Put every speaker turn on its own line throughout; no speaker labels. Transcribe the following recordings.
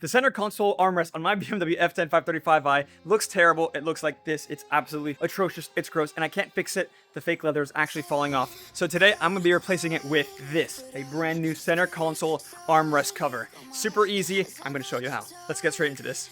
The center console armrest on my BMW F10 535i looks terrible. It looks like this. It's absolutely atrocious. It's gross, and I can't fix it. The fake leather is actually falling off. So today I'm gonna be replacing it with this, a brand new center console armrest cover. Super easy. I'm gonna show you how. Let's get straight into this.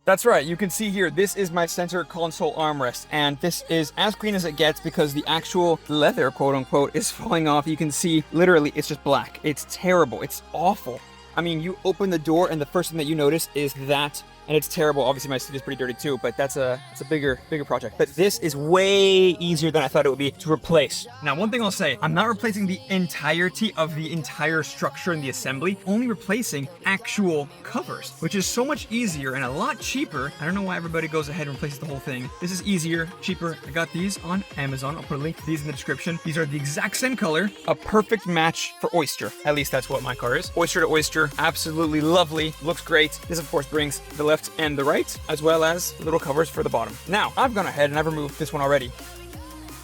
That's right, you can see here, this is my center console armrest, and this is as clean as it gets because the actual leather, quote unquote, is falling off. You can see, literally, it's just black. It's terrible, it's awful. I mean, you open the door and the first thing that you notice is that, and it's terrible. Obviously my seat is pretty dirty too, but it's a bigger project. But this is way easier than I thought it would be to replace. Now, one thing I'll say, I'm not replacing the entirety of the entire structure in the assembly, only replacing actual covers, which is so much easier and a lot cheaper. I don't know why everybody goes ahead and replaces the whole thing. This is easier, cheaper. I got these on Amazon. I'll put a link to these in the description. These are the exact same color, a perfect match for Oyster. At least that's what my car is. Oyster to Oyster, absolutely lovely, looks great. This of course brings the left and the right, as well as little covers for the bottom. Now, I've gone ahead and I've removed this one already.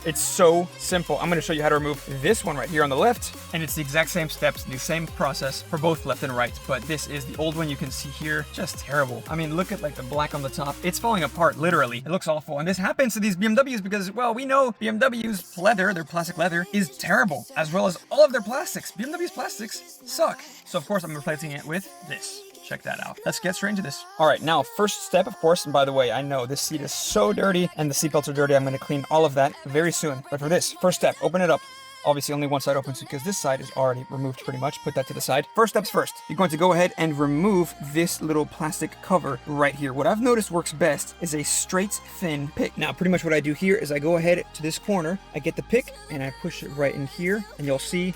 It's so simple. I'm going to show you how to remove this one right here on the left, and it's the exact same steps, the same process for both left and right, but this is the old one. You can see here, just terrible. I mean, look at like the black on the top. It's falling apart, literally. It looks awful, and this happens to these BMWs because, well, we know BMW's leather, their plastic leather, is terrible, as well as all of their plastics. BMW's plastics suck. So of course I'm replacing it with this. Check that out. Let's get straight into this. All right, now first step, of course, and by the way, I know this seat is so dirty and the seat belts are dirty. I'm going to clean all of that very soon. But for this, first step, open it up. Obviously only one side opens because this side is already removed pretty much. Put that to the side. First steps first. You're going to go ahead and remove this little plastic cover right here. What I've noticed works best is a straight, thin pick. Now, pretty much what I do here is I go ahead to this corner, I get the pick and I push it right in here, and you'll see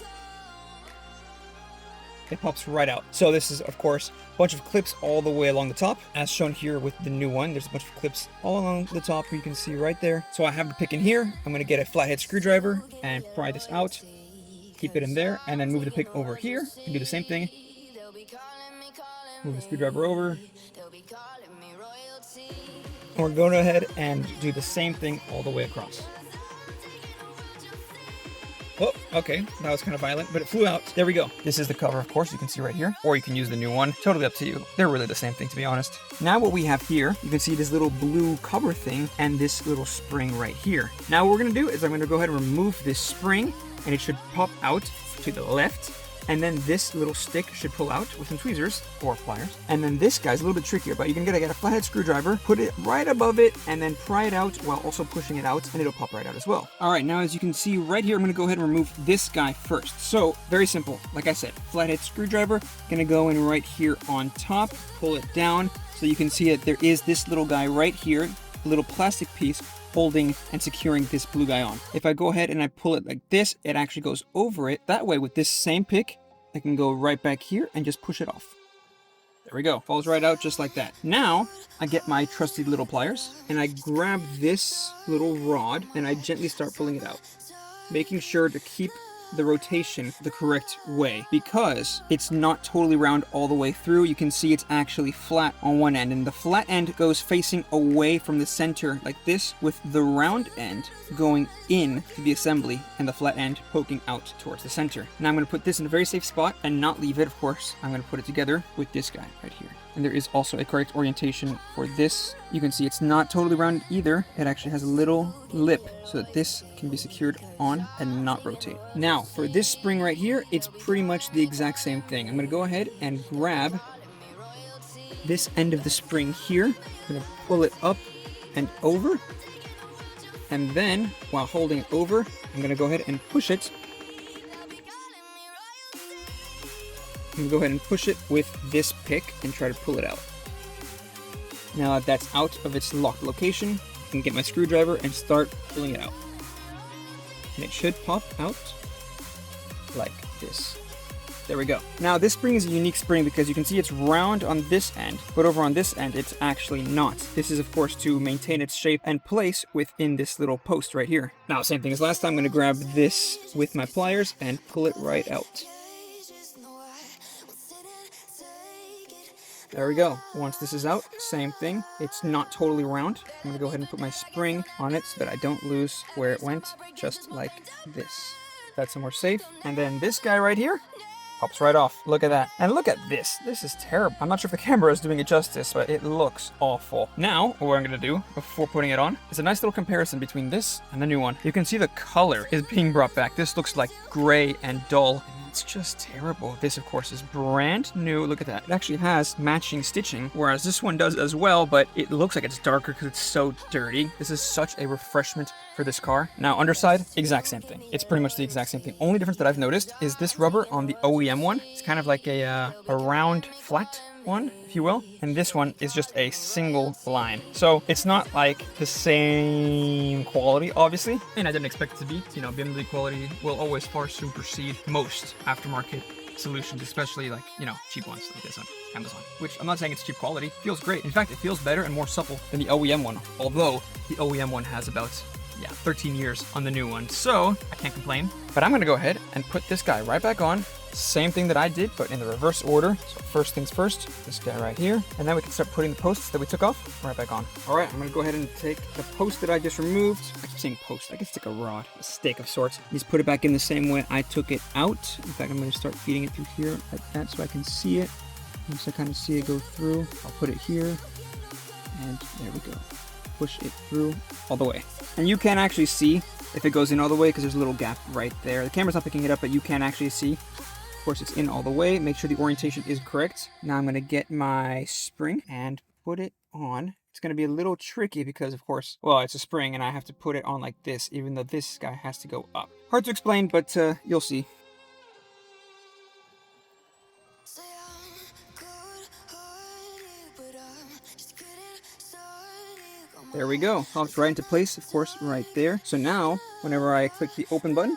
it pops right out. So this is, of course, a bunch of clips all the way along the top, as shown here with the new one. There's a bunch of clips all along the top, you can see right there. So I have the pick in here. I'm gonna get a flathead screwdriver and pry this out, keep it in there, and then move the pick over here and do the same thing. Move the screwdriver over. And we're going ahead and do the same thing all the way across. Oh, okay, that was kind of violent, but it flew out. There we go. This is the cover, of course, you can see right here, or you can use the new one. Totally up to you. They're really the same thing, to be honest. Now what we have here, you can see this little blue cover thing and this little spring right here. Now what we're gonna do is I'm gonna go ahead and remove this spring, and it should pop out to the left. And then this little stick should pull out with some tweezers or pliers. And then this guy's a little bit trickier, but you can get a flathead screwdriver, put it right above it, and then pry it out while also pushing it out, and it'll pop right out as well. All right, now as you can see right here, I'm gonna go ahead and remove this guy first. So very simple, like I said, flathead screwdriver, gonna go in right here on top, pull it down, so you can see that there is this little guy right here, a little plastic piece, holding and securing this blue guy on. If I go ahead and I pull it like this, it actually goes over it. That way, with this same pick, I can go right back here and just push it off. There we go. Falls right out just like that. Now, I get my trusty little pliers and I grab this little rod and I gently start pulling it out, making sure to keep the rotation the correct way because it's not totally round all the way through. You can see it's actually flat on one end, and the flat end goes facing away from the center like this, with the round end going in to the assembly and the flat end poking out towards the center. Now I'm going to put this in a very safe spot and not leave it, of course. I'm going to put it together with this guy right here. And there is also a correct orientation for this. You can see it's not totally round either. It actually has a little lip so that this can be secured on and not rotate. Now, for this spring right here, it's pretty much the exact same thing. I'm gonna go ahead and grab this end of the spring here. I'm gonna pull it up and over. And then, while holding it over, I'm gonna go ahead and push it. I'm going to go ahead and push it with this pick and try to pull it out. Now that that's out of its locked location, I can get my screwdriver and start pulling it out. And it should pop out like this. There we go. Now this spring is a unique spring because you can see it's round on this end, but over on this end it's actually not. This is of course to maintain its shape and place within this little post right here. Now same thing as last time, I'm going to grab this with my pliers and pull it right out. There we go. Once this is out, same thing. It's not totally round. I'm gonna go ahead and put my spring on it so that I don't lose where it went, just like this. That's more safe. And then this guy right here pops right off. Look at that. And look at this. This is terrible. I'm not sure if the camera is doing it justice, but it looks awful. Now, what I'm going to do before putting it on is a nice little comparison between this and the new one. You can see the color is being brought back. This looks like gray and dull. It's just terrible. This, of course, is brand new. Look at that. It actually has matching stitching, whereas this one does as well, but it looks like it's darker because it's so dirty. This is such a refreshment for this car. Now, underside, exact same thing. It's pretty much the exact same thing. Only difference that I've noticed is this rubber on the OEM one. It's kind of like a round, flat one, if you will, and this one is just a single line. So it's not like the same quality, obviously, and I didn't expect it to be. You know, BMW quality will always far supersede most aftermarket solutions, especially like, you know, cheap ones like this on Amazon, which I'm not saying it's cheap quality. It feels great. In fact, it feels better and more supple than the OEM one, although the OEM one has about 13 years on the new one, so I can't complain. But I'm gonna go ahead and put this guy right back on. Same thing that I did, but in the reverse order. So first things first, this guy right here, and then we can start putting the posts that we took off right back on. All right, I'm gonna go ahead and take the post that I just removed. I keep saying post, I guess it's like a rod, a stake of sorts. Just put it back in the same way I took it out. In fact, I'm gonna start feeding it through here like that so I can see it. Once I kind of see it go through, I'll put it here, and there we go. Push it through all the way. And you can actually see if it goes in all the way because there's a little gap right there. The camera's not picking it up, but you can actually see. Of course, it's in all the way. Make sure the orientation is correct. Now I'm going to get my spring and put it on. It's going to be a little tricky because, of course, well, it's a spring and I have to put it on like this, even though this guy has to go up. Hard to explain, but you'll see. There we go. Pops right into place, of course, right there. So now, whenever I click the open button,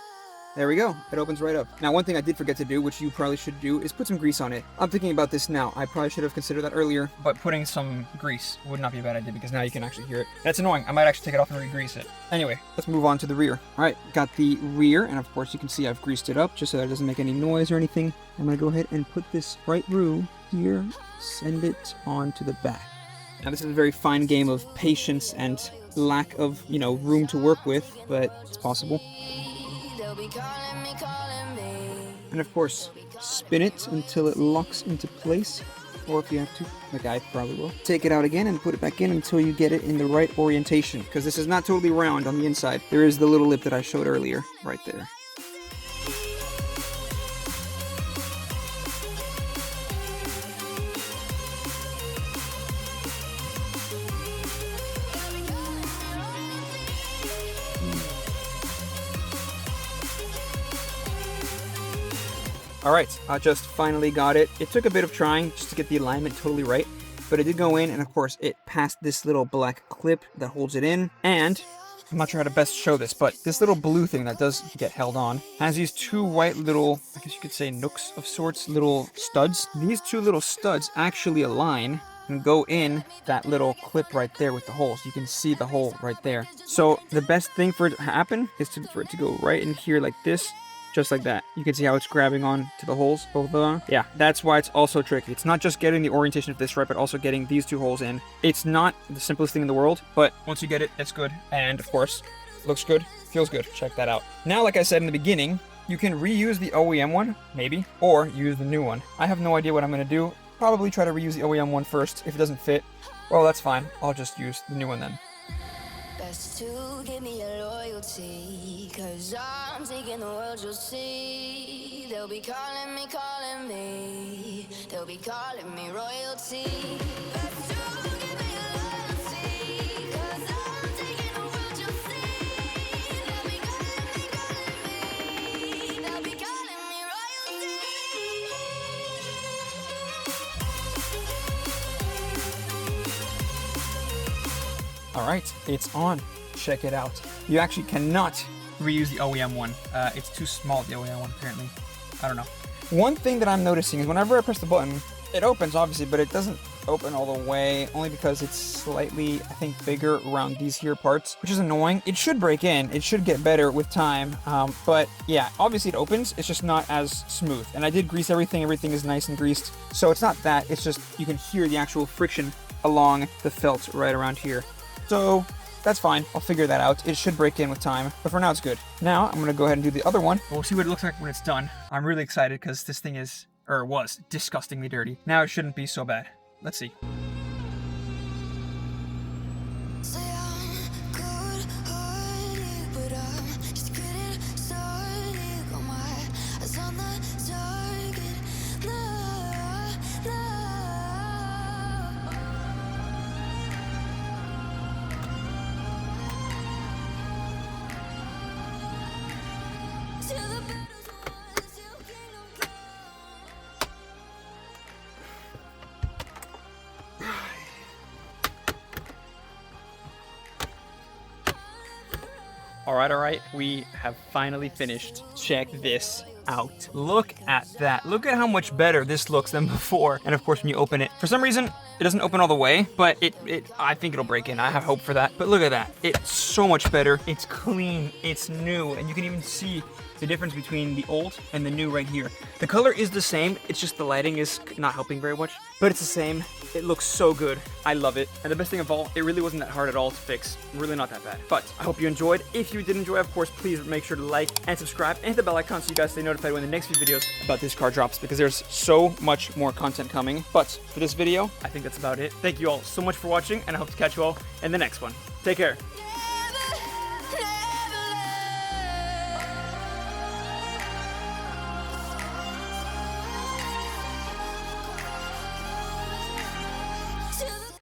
there we go. It opens right up. Now, one thing I did forget to do, which you probably should do, is put some grease on it. I'm thinking about this now. I probably should have considered that earlier, but putting some grease would not be a bad idea because now you can actually hear it. That's annoying. I might actually take it off and re-grease it. Anyway, let's move on to the rear. All right, got the rear, and of course you can see I've greased it up just so that it doesn't make any noise or anything. I'm gonna go ahead and put this right through here, send it on to the back. Now this is a very fine game of patience and lack of, you know, room to work with, but it's possible. And of course, spin it until it locks into place, or if you have to, like I probably will, take it out again and put it back in until you get it in the right orientation, because this is not totally round on the inside. There is the little lip that I showed earlier, right there. All right, I just finally got it. It took a bit of trying just to get the alignment totally right, but it did go in, and of course it passed this little black clip that holds it in, and I'm not sure how to best show this, but this little blue thing that does get held on has these two white little, I guess you could say nooks of sorts, little studs. These two little studs actually align and go in that little clip right there with the holes. You can see the hole right there. So the best thing for it to happen is for it to go right in here like this, just like that. You can see how it's grabbing on to the holes, both of them. Yeah, that's why it's also tricky. It's not just getting the orientation of this right, but also getting these two holes in. It's not the simplest thing in the world, but once you get it, it's good. And of course, looks good, feels good. Check that out. Now, like I said in the beginning, you can reuse the OEM one, maybe, or use the new one. I have no idea what I'm gonna do. Probably try to reuse the OEM one first. If it doesn't fit, well, that's fine. I'll just use the new one then.
Best to give me your loyalty, 'cause I'm taking the world, you'll see. They'll be calling me, they'll be calling me royalty. Best to give me your loyalty, 'cause I'm taking the world, you'll see. They'll be calling me, they'll be calling me royalty.
All right, it's on. Check it out. You actually cannot reuse the OEM one. It's too small, the OEM one, apparently. I don't know. One thing that I'm noticing is whenever I press the button, it opens, obviously, but it doesn't open all the way, only because it's slightly, I think, bigger around these here parts, which is annoying. It should break in. It should get better with time. But yeah, obviously it opens. It's just not as smooth. And I did grease everything. Everything is nice and greased. So it's not that. It's just you can hear the actual friction along the felt right around here. So that's fine. I'll figure that out. It should break in with time, but for now it's good. Now I'm gonna go ahead and do the other one. We'll see what it looks like when it's done. I'm really excited because this thing is, or was, disgustingly dirty. Now it shouldn't be so bad. Let's see.
Say I'm good-hearted, but I'm just getting started. Got my eyes on the target. No, no. Till the battle's won, till kingdom come.
All right, we have finally finished. Check this out. Look at that. Look at how much better this looks than before. And of course, when you open it, for some reason, it doesn't open all the way, but I think it'll break in. I have hope for that. But look at that. It's so much better. It's clean. It's new. And you can even see the difference between the old and the new right here. The color is the same. It's just the lighting is not helping very much, but it's the same. It looks so good. I love it. And the best thing of all, it really wasn't that hard at all to fix. Really not that bad. But I hope you enjoyed. If you did enjoy, of course, please make sure to like and subscribe and hit the bell icon so you guys stay notified when the next few videos about this car drops, because there's so much more content coming. But for this video, I think that's about it. Thank you all so much for watching, and I hope to catch you all in the next one. Take care.